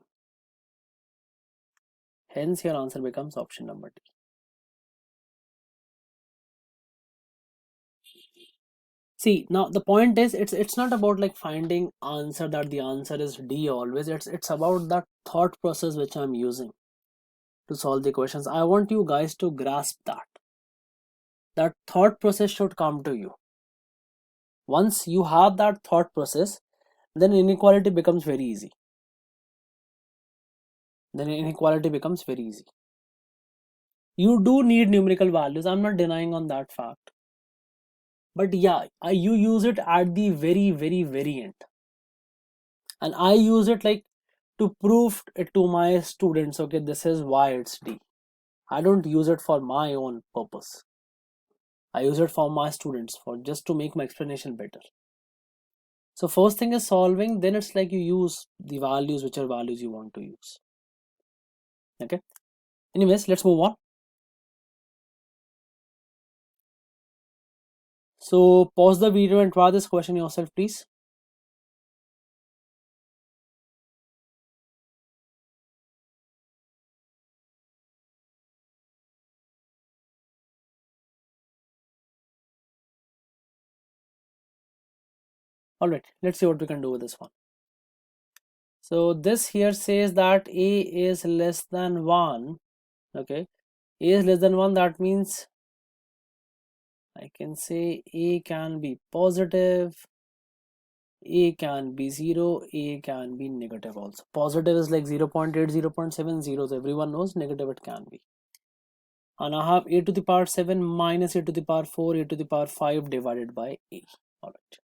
A: See, now the point is it's not about like finding answer that the answer is D always. It's about that thought process which I'm using to solve the questions. I want you guys to grasp that thought process should come to you. Once you have that thought process, then inequality becomes very easy. You do need numerical values, I'm not denying on that fact, but yeah, you use it at the very end, and I use it like to prove it to my students. Okay, this is why it's D. I don't use it for my own purpose. I use it for my students, for just to make my explanation better. So first thing is solving, then it's like you use the values, whichever values you want to use. Okay, anyways, let's move on. So pause the video and try this question yourself, please. All right, let's see what we can do with this one. So this here says that a is less than 1. Okay, a is less than 1, that means I can say a can be positive, a can be 0, a can be negative also. Positive is like 0.8, 0.7 zeros, everyone knows. Negative it can be. And I have a to the power 7 minus a to the power 4, a to the power 5 divided by a. Alright,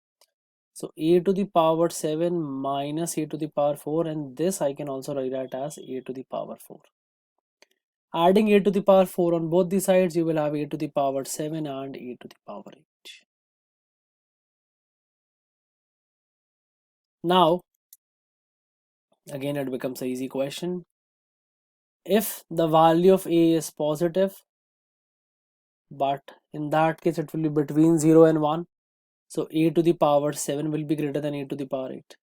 A: so a to the power 7 minus a to the power 4, and this I can also write that as a to the power 4. Adding a to the power 4 on both the sides, you will have a to the power 7 and a to the power 8. Now, again it becomes an easy question. If the value of a is positive, but in that case it will be between 0 and 1. So a to the power 7 will be greater than a to the power 8.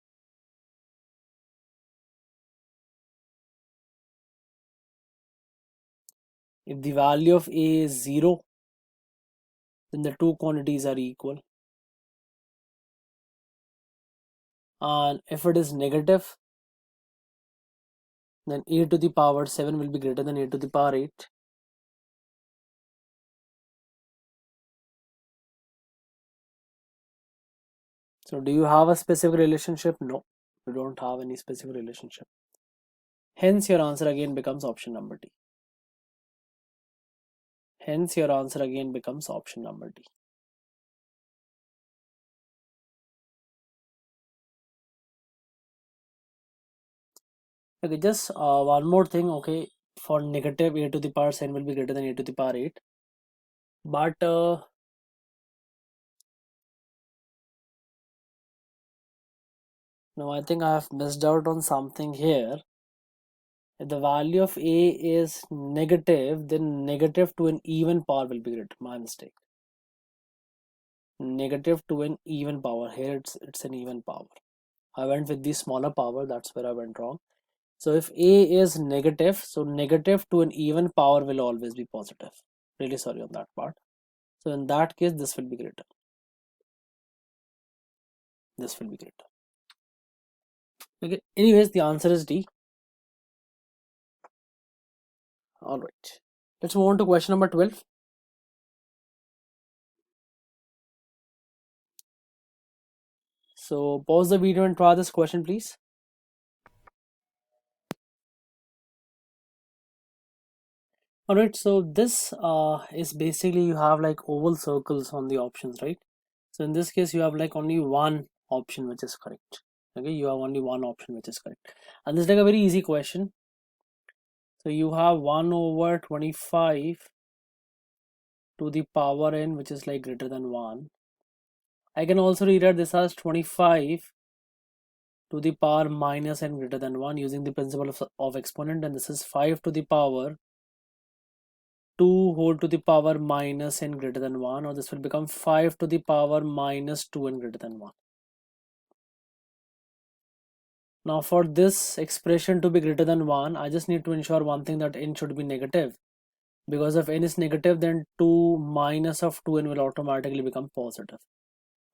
A: If the value of a is 0, then the two quantities are equal. And if it is negative, then a to the power 7 will be greater than a to the power 8. So do you have a specific relationship? No, you don't have any specific relationship. Hence your answer again becomes option number D. Hence your answer again becomes option number D. Okay, just one more thing. Okay, for negative a to the power 7 will be greater than a to the power 8. But no, I think I have missed out on something here. If the value of a is negative, then negative to an even power will be greater. My mistake. Negative to an even power. Here it's an even power. I went with the smaller power. That's where I went wrong. So if a is negative, so negative to an even power will always be positive. Really sorry on that part. So in that case, this will be greater. This will be greater. Okay. Anyways, the answer is D. All right. Let's move on to question number 12. So pause the video and try this question, please. All right. So this is basically you have like oval circles on the options, right? So in this case, you have like only one option which is correct. Okay, you have only one option which is correct, and this is like a very easy question. So you have 1 over 25 to the power n, which is like greater than 1. I can also rewrite this as 25 to the power minus n greater than 1 using the principle of exponent, and this is 5 to the power 2 whole to the power minus n greater than 1, or this will become 5 to the power minus 2n greater than 1. Now for this expression to be greater than 1, I just need to ensure one thing, that n should be negative, because if n is negative, then 2 minus of 2n will automatically become positive.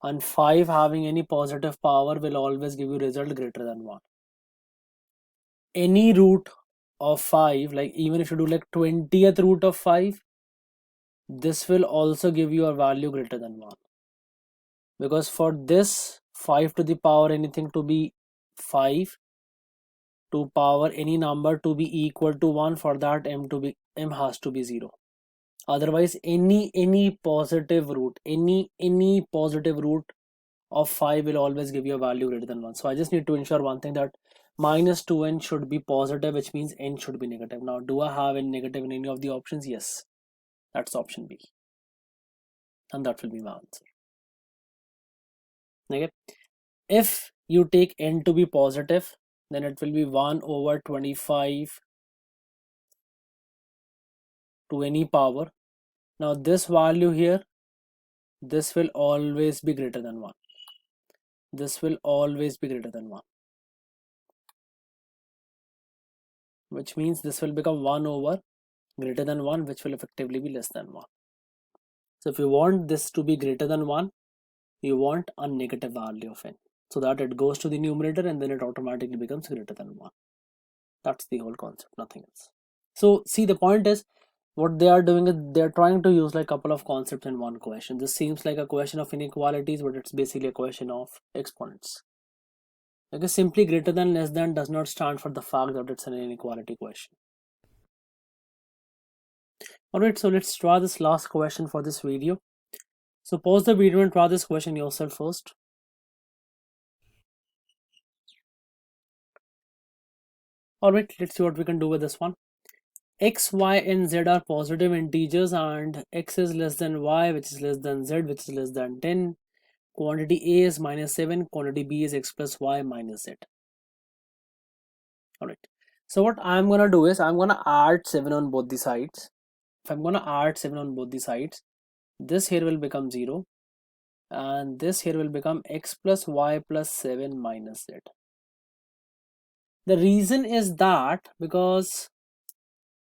A: And 5 having any positive power will always give you result greater than 1. Any root of 5, like even if you do like 20th root of 5, this will also give you a value greater than 1. Because for this 5 to the power anything to be 5, to power any number to be equal to 1, for that m has to be 0. Otherwise any positive root, any positive root of 5 will always give you a value greater than 1. So I just need to ensure one thing, that minus 2n should be positive, which means n should be negative. Now do I have n negative in any of the options? Yes, that's option B, and that will be my answer. Okay, if you take n to be positive, then it will be 1 over 25 to any power. Now this value here, this will always be greater than 1. This will always be greater than 1, which means this will become 1 over greater than 1, which will effectively be less than 1. So if you want this to be greater than 1, you want a negative value of n, so that it goes to the numerator and then it automatically becomes greater than 1. That's the whole concept, nothing else. So see, the point is, what they are doing is they are trying to use like a couple of concepts in one question. This seems like a question of inequalities, but it's basically a question of exponents. Because simply greater than less than does not stand for the fact that it's an inequality question. Alright, so let's try this last question for this video. So pause the video and try this question yourself first. Alright, let's see what we can do with this one. X, y, and z are positive integers, and x is less than y, which is less than z, which is less than 10. Quantity A is minus 7, quantity B is x plus y minus z. Alright, so what I'm gonna do is I'm gonna add 7 on both the sides. if I'm gonna add 7 on both the sides, this here will become 0 and this here will become x plus y plus 7 minus z. The reason is that because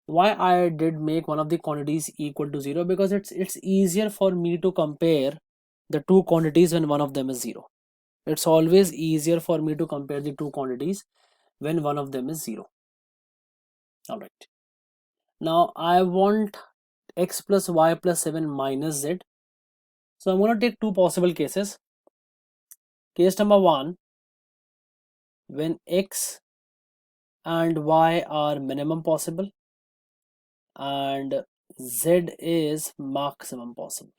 A: why I did make one of the quantities equal to 0, because it's easier for me to compare the two quantities when one of them is 0. It's always easier for me to compare the two quantities when one of them is 0. Alright. Now I want x plus y plus 7 minus z. So I'm going to take two possible cases. Case number 1, when x and y are minimum possible and z is maximum possible.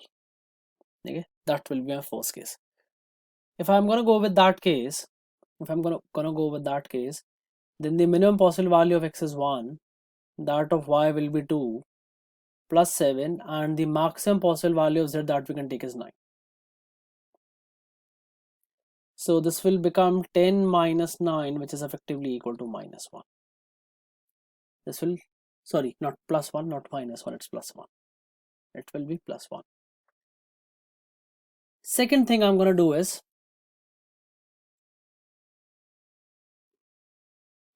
A: Okay, that will be my first case. If I'm gonna go with that case, then the minimum possible value of x is 1, that of y will be 2 plus 7, and the maximum possible value of z that we can take is 9. So this will become 10 minus 9, which is effectively equal to minus 1. This will, sorry, not plus 1, not minus 1, it's plus 1. It will be plus 1. Second thing I'm gonna do is,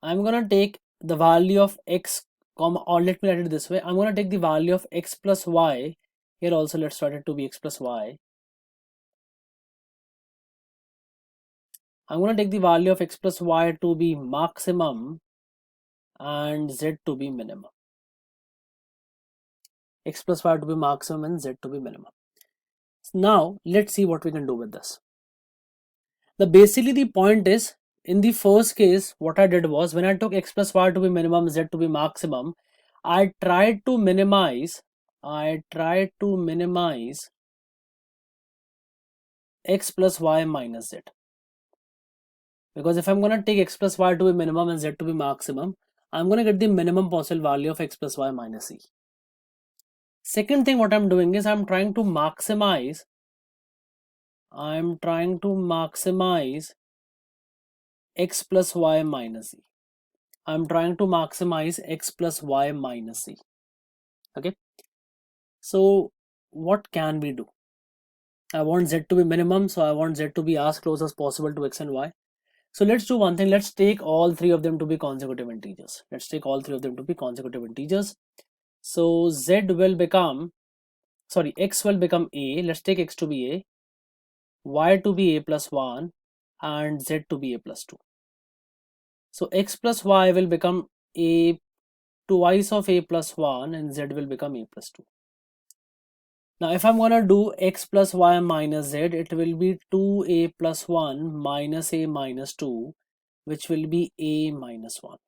A: I'm gonna take the value of x, or let me write it this way, I'm gonna take the value of x plus y. Here also let's write it to be x plus y. I'm gonna take the value of x plus y to be maximum and z to be minimum. X plus y to be maximum and z to be minimum. Now let's see what we can do with this. Basically the point is, in the first case what I did was, when I took x plus y to be minimum, z to be maximum, I tried to minimize x plus y minus z, because if I'm going to take x plus y to be minimum and z to be maximum, I'm going to get the minimum possible value of x plus y minus e. Second thing what I'm doing is, I'm trying to maximize x plus y minus e. I'm trying to maximize x plus y minus e. Okay, so what can we do? I want z to be minimum, so I want z to be as close as possible to x and y. So let's do one thing, let's take all three of them to be consecutive integers. So z will become, sorry, x will become a, let's take x to be a, y to be a plus 1, and z to be a plus 2. So x plus y will become a twice of a plus 1 and z will become a plus 2. Now if I'm gonna do x plus y minus z, it will be 2a plus 1 minus a minus 2, which will be a minus 1.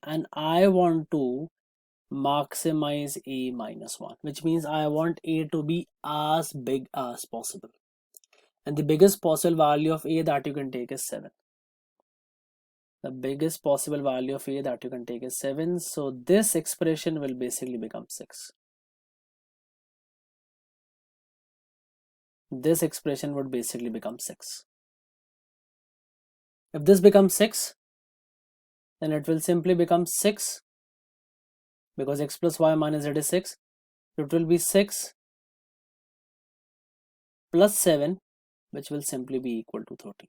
A: And I want to maximize a minus 1, which means I want a to be as big as possible. And the biggest possible value of a that you can take is 7. So this expression will basically become 6. This expression would basically become 6. If this becomes 6, then it will simply become 6, because x plus y minus z is 6. It will be 6 plus 7, which will simply be equal to 30.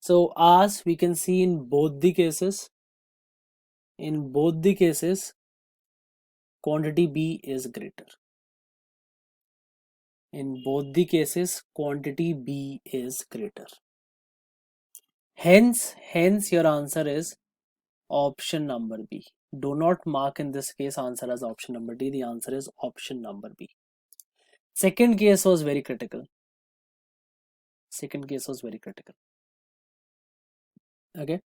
A: So as we can see, in both the cases, quantity b is greater. Hence your answer is option number B. Do not mark in this case answer as option number D. The answer is option number B. Second case was very critical. Okay.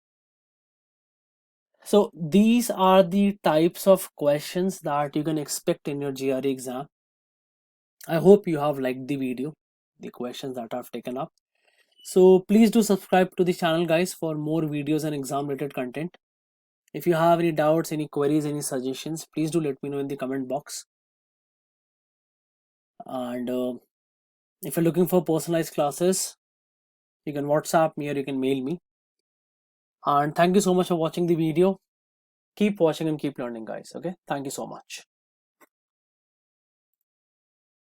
A: So these are the types of questions that you can expect in your GRE exam. I hope you have liked the video, the questions that I've taken up. So please do subscribe to the channel, guys, for more videos and exam related content. If you have any doubts, any queries, any suggestions, please do let me know in the comment box. And if you're looking for personalized classes, You can WhatsApp me or you can mail me. And thank you so much for watching the video. Keep watching and keep learning, guys. Okay, thank you so much.